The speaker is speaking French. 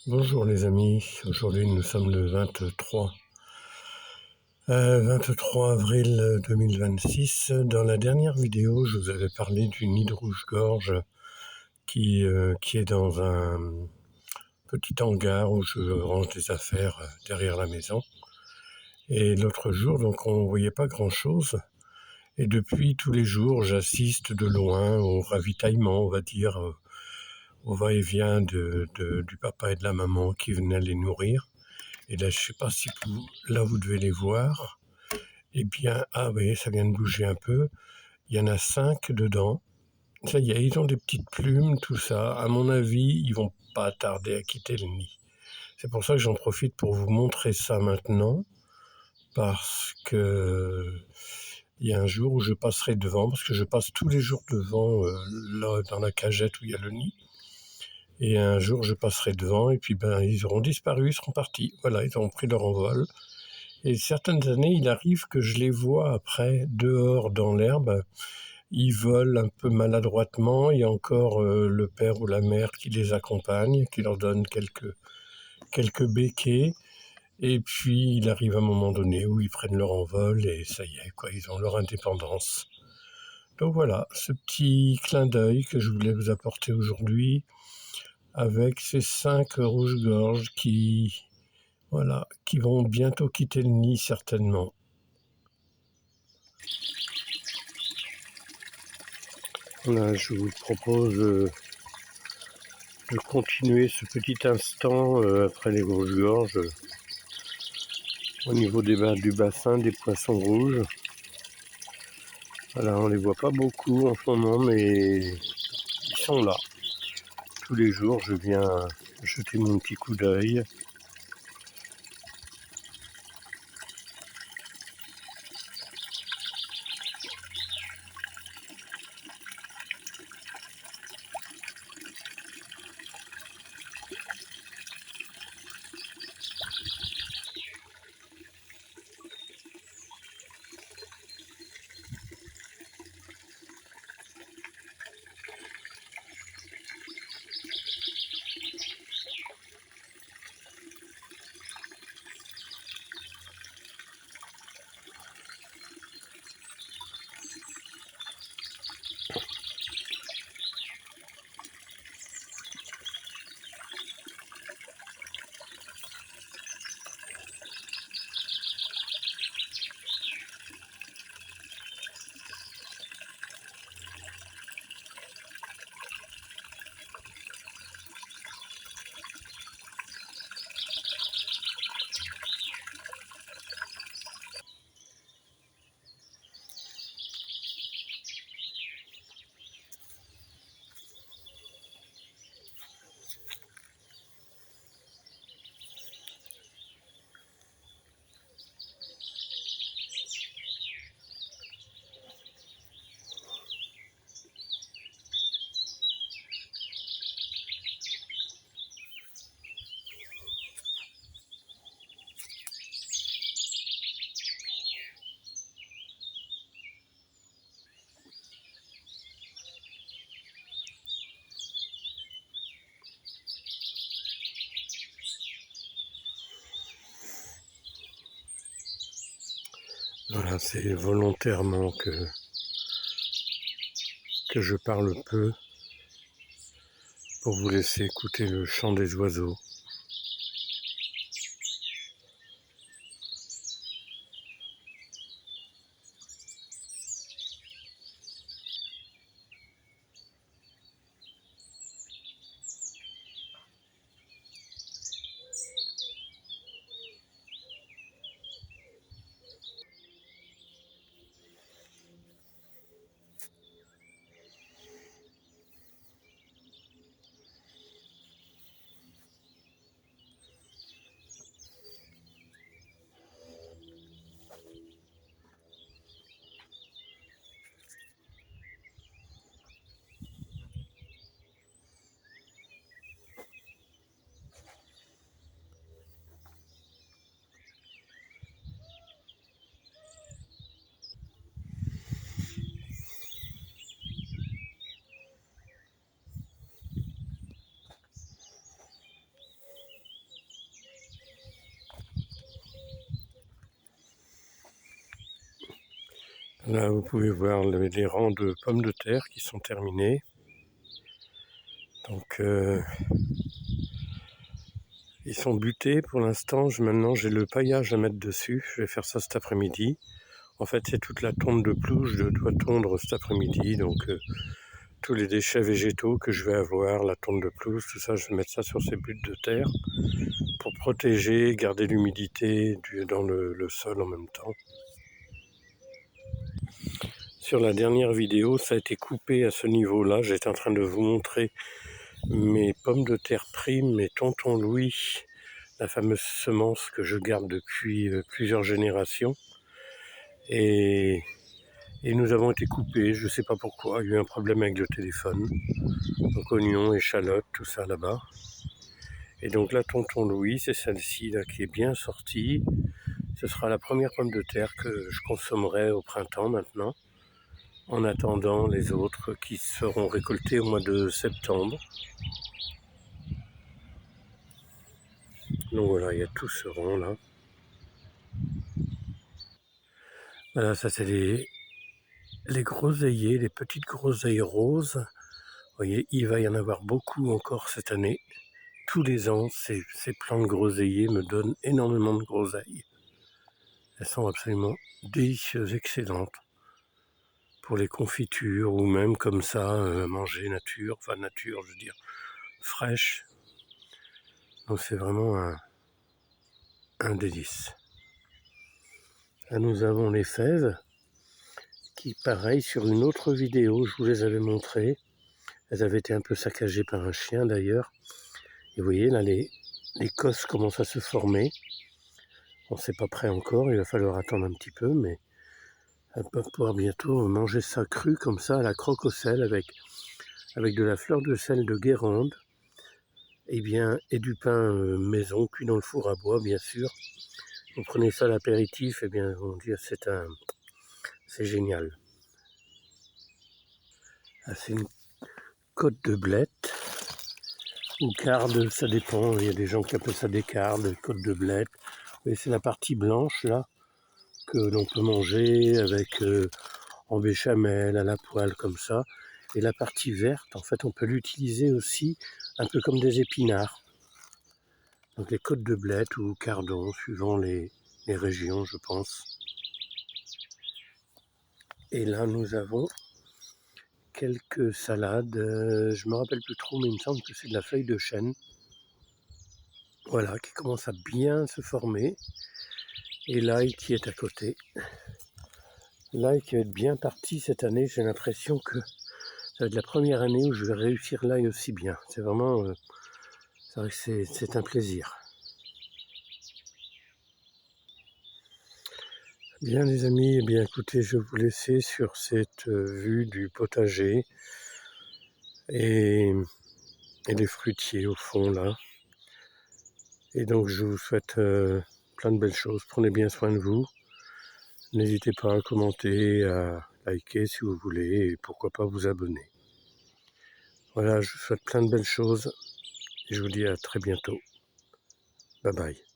Bonjour les amis, aujourd'hui nous sommes le 23 avril 2026. Dans la dernière vidéo, je vous avais parlé du nid de rouge-gorge qui est dans un petit hangar où je range des affaires derrière la maison. Et l'autre jour, donc on ne voyait pas grand-chose. Et depuis, tous les jours, j'assiste de loin au ravitaillement, on va dire, au va-et-vient du papa et de la maman qui venaient les nourrir. Et là, je ne sais pas si vous devez les voir. Eh bien, ah oui, ça vient de bouger un peu. Il y en a 5 dedans. Ça y est, ils ont des petites plumes, tout ça. À mon avis, ils vont pas tarder à quitter le nid. C'est pour ça que j'en profite pour vous montrer ça maintenant, parce que il y a un jour où je passerai devant, parce que je passe tous les jours devant, là, dans la cagette où il y a le nid. Et un jour, je passerai devant, et puis ils auront disparu, ils seront partis. Voilà, ils auront pris leur envol. Et certaines années, il arrive que je les vois après, dehors dans l'herbe. Ils volent un peu maladroitement. Il y a encore le père ou la mère qui les accompagne, qui leur donne quelques béquets. Et puis, il arrive un moment donné où ils prennent leur envol et ça y est, quoi, ils ont leur indépendance. Donc voilà, ce petit clin d'œil que je voulais vous apporter aujourd'hui avec ces 5 rouges-gorges qui vont bientôt quitter le nid certainement. Là, je vous propose de continuer ce petit instant après les rouges-gorges au niveau du bassin des poissons rouges. Voilà, on les voit pas beaucoup en ce moment, mais ils sont là. Tous les jours, je viens jeter mon petit coup d'œil. Voilà, c'est volontairement que je parle peu pour vous laisser écouter le chant des oiseaux. Là, vous pouvez voir les rangs de pommes de terre qui sont terminés. Donc, ils sont butés pour l'instant. Maintenant, j'ai le paillage à mettre dessus. Je vais faire ça cet après-midi. En fait, c'est toute la tonte de pelouse. Je dois tondre cet après-midi. Donc, tous les déchets végétaux que je vais avoir, la tonte de pelouse, tout ça, je vais mettre ça sur ces buttes de terre pour protéger, garder l'humidité dans le sol en même temps. Sur la dernière vidéo, ça a été coupé à ce niveau-là. J'étais en train de vous montrer mes pommes de terre primes, mes tonton Louis, la fameuse semence que je garde depuis plusieurs générations. Et nous avons été coupés, je ne sais pas pourquoi, il y a eu un problème avec le téléphone. Donc oignons, échalotes, tout ça là-bas. Et donc là, tonton Louis, c'est celle-ci là qui est bien sortie. Ce sera la première pomme de terre que je consommerai au printemps maintenant, en attendant les autres qui seront récoltées au mois de septembre. Donc voilà, il y a tout ce rond là. Voilà, ça c'est les groseilliers, les petites groseilles roses. Vous voyez, il va y en avoir beaucoup encore cette année. Tous les ans, ces plantes groseilliers me donnent énormément de groseilles. Elles sont absolument délicieuses, excellentes. Pour les confitures ou même comme ça, manger nature, enfin nature, je veux dire, fraîche. Donc c'est vraiment un délice. Là, nous avons les fèves qui, pareil, sur une autre vidéo, je vous les avais montrées. Elles avaient été un peu saccagées par un chien d'ailleurs. Et vous voyez, là, les cosses commencent à se former. Bon, c'est pas prêt encore, il va falloir attendre un petit peu, mais elles peuvent pouvoir bientôt manger ça cru comme ça, à la croque au sel, avec de la fleur de sel de Guérande, et du pain maison, cuit dans le four à bois, bien sûr. Vous prenez ça à l'apéritif, et bien, on dit, c'est génial. Ah, c'est une côte de blette, ou carde, ça dépend, il y a des gens qui appellent ça des cardes, côte de blette. Et c'est la partie blanche, là, que l'on peut manger avec en béchamel, à la poêle, comme ça. Et la partie verte, en fait, on peut l'utiliser aussi un peu comme des épinards. Donc les côtes de blette ou cardon, suivant les régions, je pense. Et là, nous avons quelques salades. Je ne me rappelle plus trop, mais il me semble que c'est de la feuille de chêne. Voilà, qui commence à bien se former. Et l'ail qui est à côté. L'ail qui va être bien parti cette année. J'ai l'impression que ça va être la première année où je vais réussir l'ail aussi bien. C'est vraiment... c'est vrai que c'est un plaisir. Bien les amis, eh bien écoutez, je vais vous laisser sur cette vue du potager et des fruitiers au fond là. Et donc je vous souhaite plein de belles choses. Prenez bien soin de vous. N'hésitez pas à commenter, à liker si vous voulez et pourquoi pas vous abonner. Voilà, je vous souhaite plein de belles choses et je vous dis à très bientôt. Bye bye.